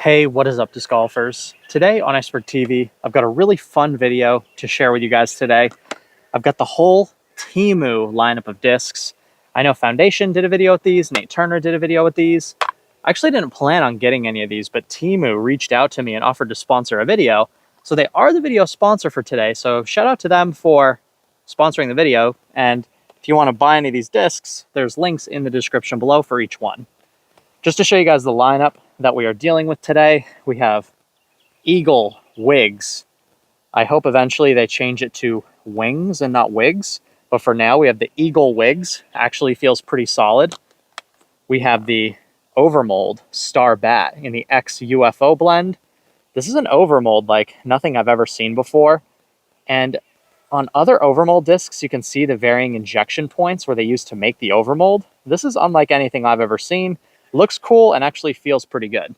Hey, what is up, disc golfers? Today on Iceberg TV, I've got a really fun video to share with you guys today. I've got the whole Temu lineup of discs. I know Foundation did a video with these, Nate Turner did a video with these. I actually didn't plan on getting any of these, but Temu reached out to me and offered to sponsor a video. So they are the video sponsor for today, so shout out to them for sponsoring the video. And if you want to buy any of these discs, there's links in the description below for each one. Just to show you guys the lineup that we are dealing with today, we have Eagle Wigs. I hope eventually they change it to Wings and not Wigs. But for now, we have the Eagle Wigs. Actually feels pretty solid. We have the Overmold Star Bat in the X-UFO blend. This is an overmold like nothing I've ever seen before. And on other overmold discs, you can see the varying injection points where they used to make the overmold. This is unlike anything I've ever seen. Looks cool and actually feels pretty good.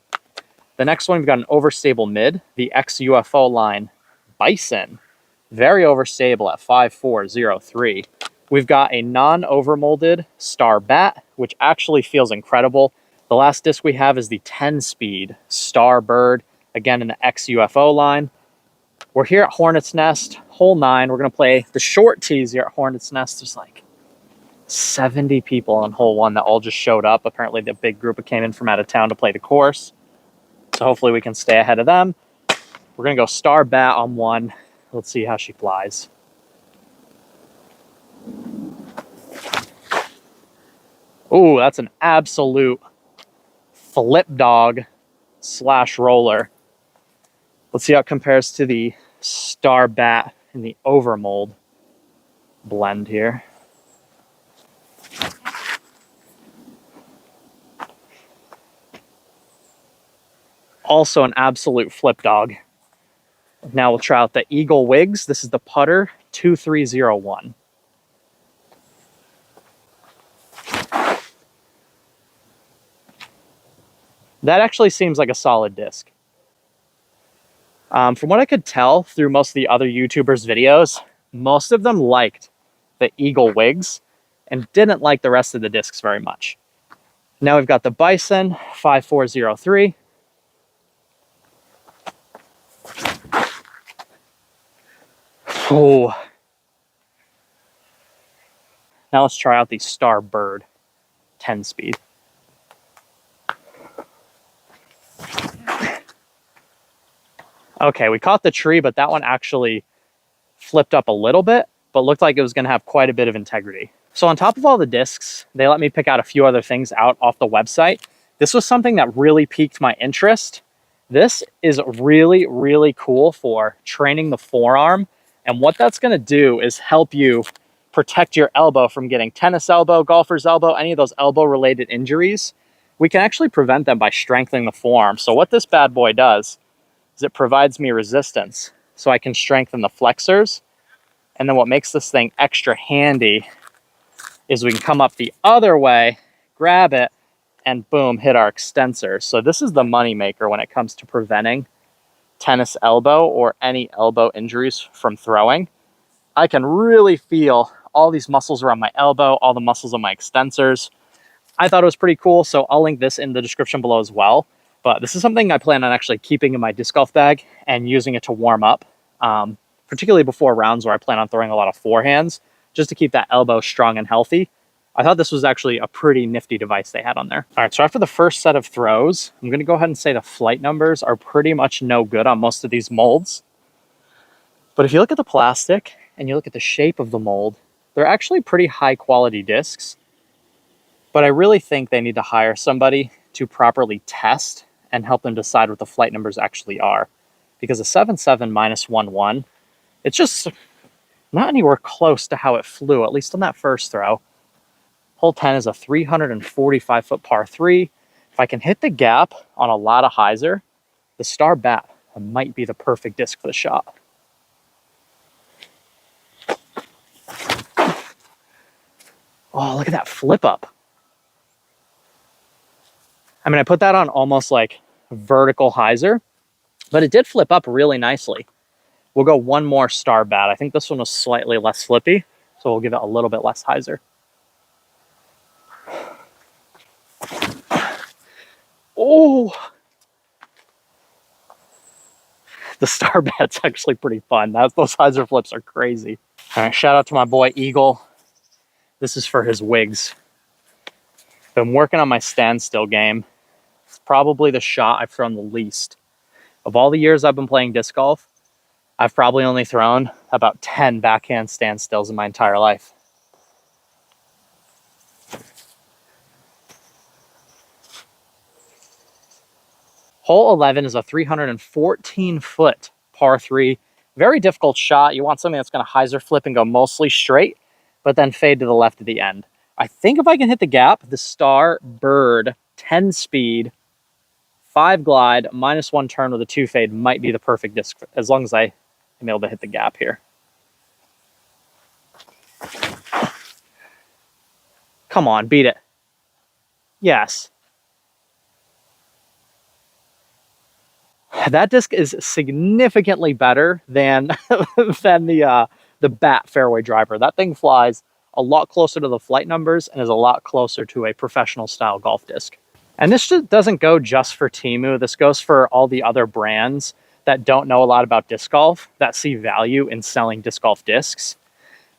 The next one, we've got an overstable mid, the X-UFO line Bison. Very overstable at 5403. We've got a non-overmolded Star Bat, which actually feels incredible. The last disc we have is the 10-speed Star Bird, again in the X-UFO line. We're here at Hornet's Nest, hole 9. We're going to play the short tees here at Hornet's Nest. There's like 70 people on hole 1 that all just showed up. Apparently the big group came in from out of town to play the course. So hopefully we can stay ahead of them. We're going to go Star Bat on 1. Let's see how she flies. Ooh, that's an absolute flip dog slash roller. Let's see how it compares to the Star Bat in the Overmold blend here. Also an absolute flip dog. Now we'll try out the Eagle Wigs. This is the putter 2301. That actually seems like a solid disc. From what I could tell through most of the other YouTubers' videos, most of them liked the Eagle Wigs and didn't like the rest of the discs very much. Now we've got the Bison 5403. Oh. Now let's try out the Star Bird 10-speed. Okay, we caught the tree, but that one actually flipped up a little bit, but looked like it was going to have quite a bit of integrity. So on top of all the discs, they let me pick out a few other things out off the website. This was something that really piqued my interest. This is really, really cool for training the forearm. And what that's going to do is help you protect your elbow from getting tennis elbow, golfer's elbow, any of those elbow-related injuries. We can actually prevent them by strengthening the forearm. So what this bad boy does is it provides me resistance so I can strengthen the flexors. And then what makes this thing extra handy is we can come up the other way, grab it, and boom, hit our extensors. So this is the money maker when it comes to preventing tennis elbow or any elbow injuries from throwing. I can really feel all these muscles around my elbow, all the muscles on my extensors. I thought it was pretty cool, so I'll link this in the description below as well. But this is something I plan on actually keeping in my disc golf bag and using it to warm up, particularly before rounds where I plan on throwing a lot of forehands, just to keep that elbow strong and healthy. I thought this was actually a pretty nifty device they had on there. All right, so after the first set of throws, I'm going to go ahead and say the flight numbers are pretty much no good on most of these molds. But if you look at the plastic and you look at the shape of the mold, they're actually pretty high quality discs. But I really think they need to hire somebody to properly test and help them decide what the flight numbers actually are. Because a 7.7 minus 1.1, it's just not anywhere close to how it flew, at least on that first throw. Hole 10 is a 345-foot par 3. If I can hit the gap on a lot of hyzer, the Star Bat might be the perfect disc for the shot. Oh, look at that flip up. I mean, I put that on almost like vertical hyzer, but it did flip up really nicely. We'll go one more Star Bat. I think this one was slightly less flippy, so we'll give it a little bit less hyzer. Oh, The star bat's actually pretty fun. Those hyzer flips are crazy. All right, shout out to my boy Eagle. This is for his wigs. Been working on my standstill game. It's probably the shot I've thrown the least. Of all the years I've been playing disc golf, I've probably only thrown about 10 backhand standstills in my entire life. Hole 11 is a 314-foot par 3. Very difficult shot. You want something that's going to hyzer flip and go mostly straight, but then fade to the left at the end. I think if I can hit the gap, the Star Bird 10 speed, 5 glide, -1 turn with a 2 fade might be the perfect disc, as long as I am able to hit the gap here. Come on, beat it. Yes. That disc is significantly better than, than the bat fairway driver. That thing flies a lot closer to the flight numbers and is a lot closer to a professional style golf disc. And this just doesn't go just for Temu. This goes for all the other brands that don't know a lot about disc golf, that see value in selling disc golf discs.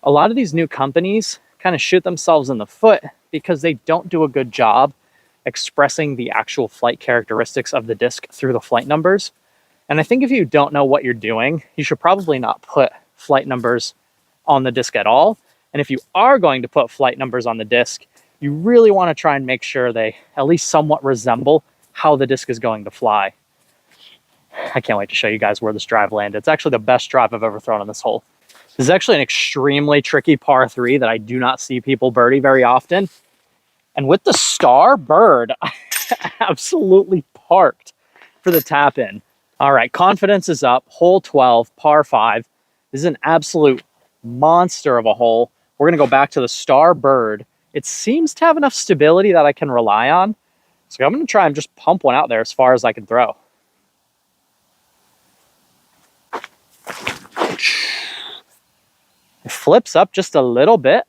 A lot of these new companies kind of shoot themselves in the foot because they don't do a good job expressing the actual flight characteristics of the disc through the flight numbers. And I think if you don't know what you're doing, you should probably not put flight numbers on the disc at all. And if you are going to put flight numbers on the disc, you really want to try and make sure they at least somewhat resemble how the disc is going to fly. I can't wait to show you guys where this drive landed. It's actually the best drive I've ever thrown on this hole. This is actually an extremely tricky par 3 that I do not see people birdie very often. And with the Star Bird, I absolutely parked for the tap in. All right, confidence is up. Hole 12, par 5. This is an absolute monster of a hole. We're going to go back to the Star Bird. It seems to have enough stability that I can rely on. So I'm going to try and just pump one out there as far as I can throw. It flips up just a little bit,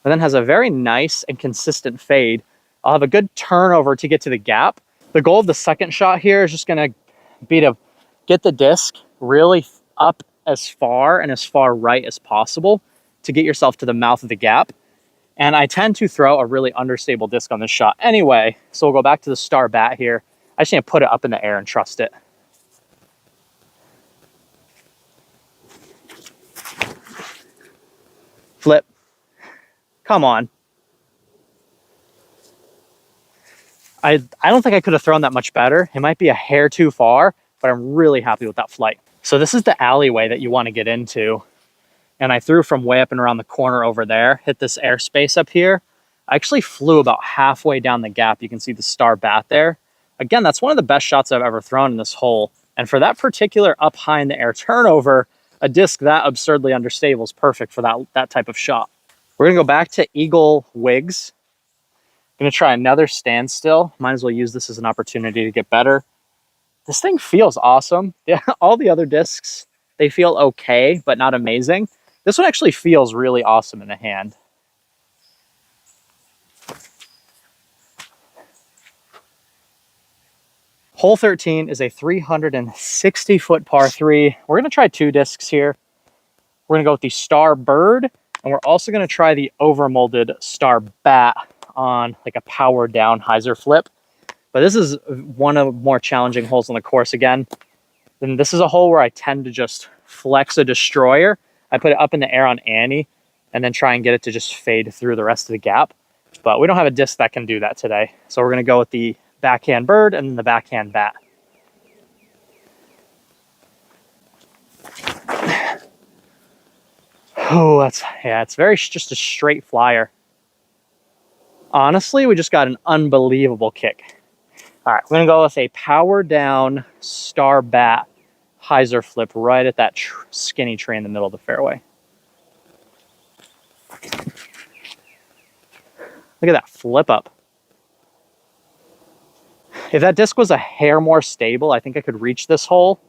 and then has a very nice and consistent fade. I'll have a good turnover to get to the gap. The goal of the second shot here is just going to be to get the disc really up as far and as far right as possible to get yourself to the mouth of the gap. And I tend to throw a really understable disc on this shot anyway, so we'll go back to the Star Bat here. I just need to put it up in the air and trust it. Flip. Come on. I don't think I could have thrown that much better. It might be a hair too far, but I'm really happy with that flight. So this is the alleyway that you want to get into. And I threw from way up and around the corner over there, hit this airspace up here. I actually flew about halfway down the gap. You can see the Star Bat there. Again, that's one of the best shots I've ever thrown in this hole. And for that particular up high in the air turnover, a disc that absurdly understable is perfect for that type of shot. We're gonna go back to Eagle Wigs. Gonna try another standstill. Might as well use this as an opportunity to get better. This thing feels awesome. Yeah, all the other discs, they feel okay, but not amazing. This one actually feels really awesome in the hand. Hole 13 is a 360-foot par 3. We're gonna try 2 discs here. We're gonna go with the Star Bird, and we're also gonna try the overmolded Star Bat on like a power down hyzer flip. But this is one of the more challenging holes on the course again. And this is a hole where I tend to just flex a destroyer. I put it up in the air on Annie and then try and get it to just fade through the rest of the gap. But we don't have a disc that can do that today. So we're gonna go with the backhand bird and then the backhand bat. Oh, it's very just a straight flyer. Honestly, we just got an unbelievable kick. All right, we're gonna go with a power down Star Bat hyzer flip right at that skinny tree in the middle of the fairway. Look at that flip up. If that disc was a hair more stable, I think I could reach this hole.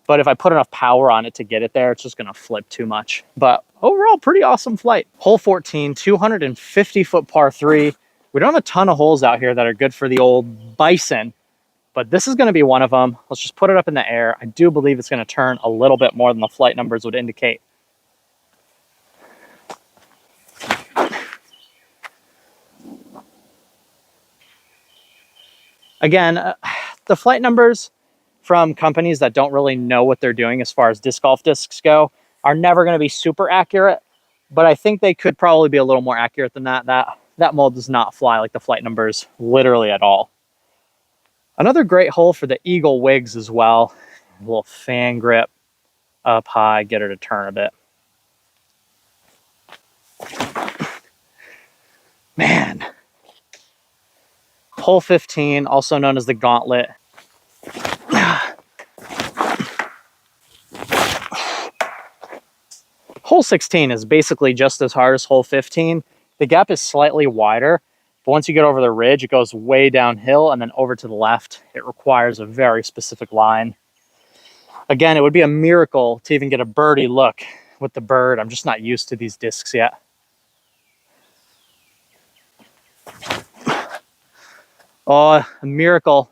But if I put enough power on it to get it there, it's just gonna flip too much. But overall, pretty awesome flight. Hole 14, 250-foot par 3. We don't have a ton of holes out here that are good for the old bison. but this is going to be one of them. Let's just put it up in the air. I do believe it's going to turn a little bit more than the flight numbers would indicate. Again, the flight numbers from companies that don't really know what they're doing as far as disc golf discs go are never going to be super accurate, but I think they could probably be a little more accurate than that. That mold does not fly like the flight numbers literally at all. Another great hole for the Eagle Wigs as well. A little fan grip up high, get her to turn a bit. Man. Hole 15, also known as the Gauntlet. Hole 16 is basically just as hard as hole 15. The gap is slightly wider, but once you get over the ridge, it goes way downhill and then over to the left. It requires a very specific line. Again, it would be a miracle to even get a birdie look with the bird. I'm just not used to these discs yet. Oh, a miracle.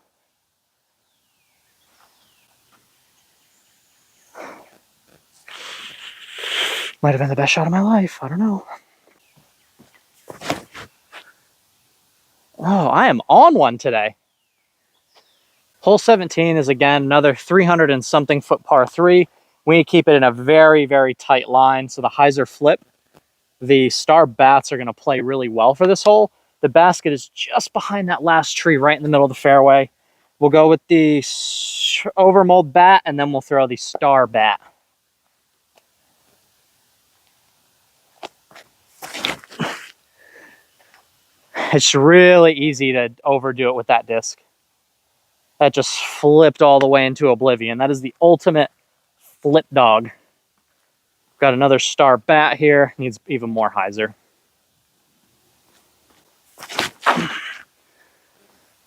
Might have been the best shot of my life. I don't know. Oh, I am on one today. Hole 17 is, again, another 300 and something foot par 3. We need to keep it in a very, very tight line. So the hyzer flip, the star bats are going to play really well for this hole. The basket is just behind that last tree right in the middle of the fairway. We'll go with the overmold bat, and then we'll throw the star bat. It's really easy to overdo it with that disc. That just flipped all the way into oblivion. That is the ultimate flip dog. Got another star bat here. Needs even more hyzer.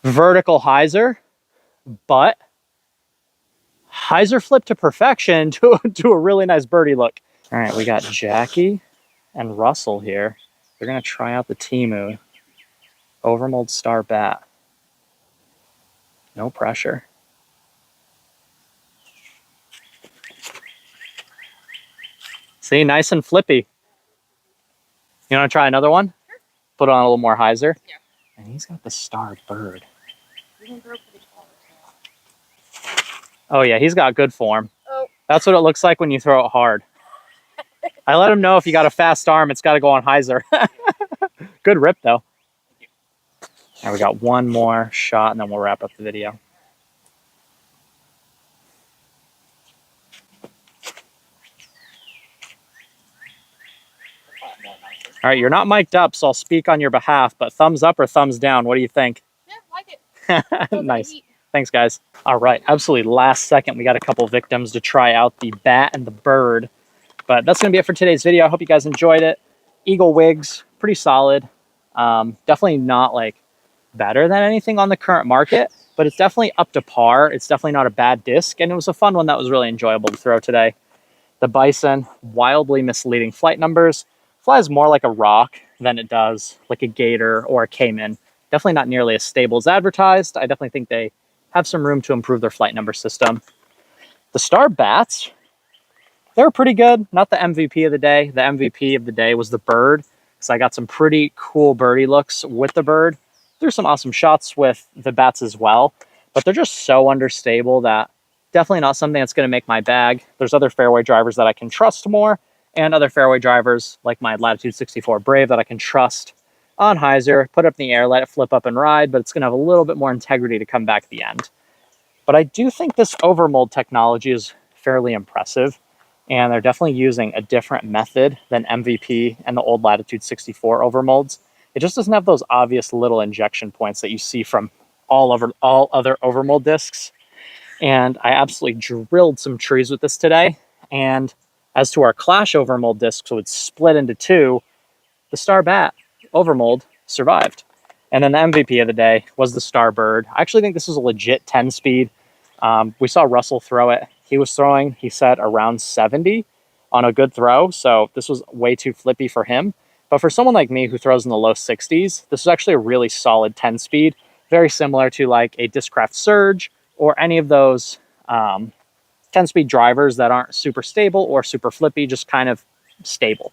Vertical hyzer, but hyzer flip to perfection to a really nice birdie look. All right, we got Jackie and Russell here. They're going to try out the Temu overmold star bat. No pressure. See, nice and flippy. You want to try another one? Sure. Put on a little more hyzer. Yeah. And he's got the star bird. Oh yeah, he's got good form. Oh. That's what it looks like when you throw it hard. I let him know if you got a fast arm, it's got to go on hyzer. Good rip though. Now we got one more shot and then we'll wrap up the video. All right, you're not mic'd up, so I'll speak on your behalf, but thumbs up or thumbs down, what do you think? Yeah, like it. Nice. Thanks, guys. All right, absolutely last second, we got a couple victims to try out the bat and the bird, but that's going to be it for today's video. I hope you guys enjoyed it. Eagle Wigs, pretty solid. Definitely not like better than anything on the current market, but it's definitely up to par. It's definitely not a bad disc, and it was a fun one that was really enjoyable to throw today. The Bison, wildly misleading flight numbers. Flies more like a rock than it does like a gator or a caiman. Definitely not nearly as stable as advertised. I definitely think they have some room to improve their flight number system. The star bats, they were pretty good. Not the MVP of the day. The MVP of the day was the bird, because I got some pretty cool birdie looks with the bird. Threw some awesome shots with the bats as well, but they're just so understable that definitely not something that's going to make my bag. There's other fairway drivers that I can trust more, and other fairway drivers like my Latitude 64 Brave that I can trust on hyzer, put up in the air, let it flip up and ride, but it's going to have a little bit more integrity to come back at the end. But I do think this overmold technology is fairly impressive, and they're definitely using a different method than MVP and the old Latitude 64 overmolds. It just doesn't have those obvious little injection points that you see from all other overmold discs. And I absolutely drilled some trees with this today. And as to our Clash overmold disc, so it's split into two, the Star Bat overmold survived. And then the MVP of the day was the Star Bird. I actually think this was a legit 10 speed. We saw Russell throw it. He was throwing, he said, around 70 on a good throw. So this was way too flippy for him. But for someone like me who throws in the low 60s, this is actually a really solid 10 speed. very similar to like a Discraft Surge or any of those 10-speed drivers that aren't super stable or super flippy, just kind of stable.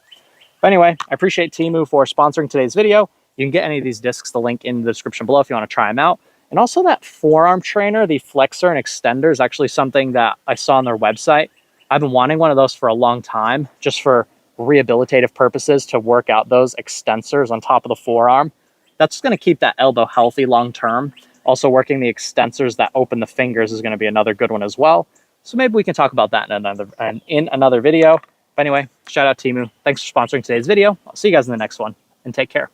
But anyway, I appreciate Temu for sponsoring today's video. You can get any of these discs, the link in the description below if you want to try them out. And also that forearm trainer, the flexor and extender, is actually something that I saw on their website. I've been wanting one of those for a long time, just for rehabilitative purposes, to work out those extensors on top of the forearm. That's going to keep that elbow healthy long term. Also working the extensors that open the fingers is going to be another good one as well. So maybe we can talk about that in another video. But anyway, shout out Temu. Thanks for sponsoring today's video. I'll see you guys in the next one, and take care.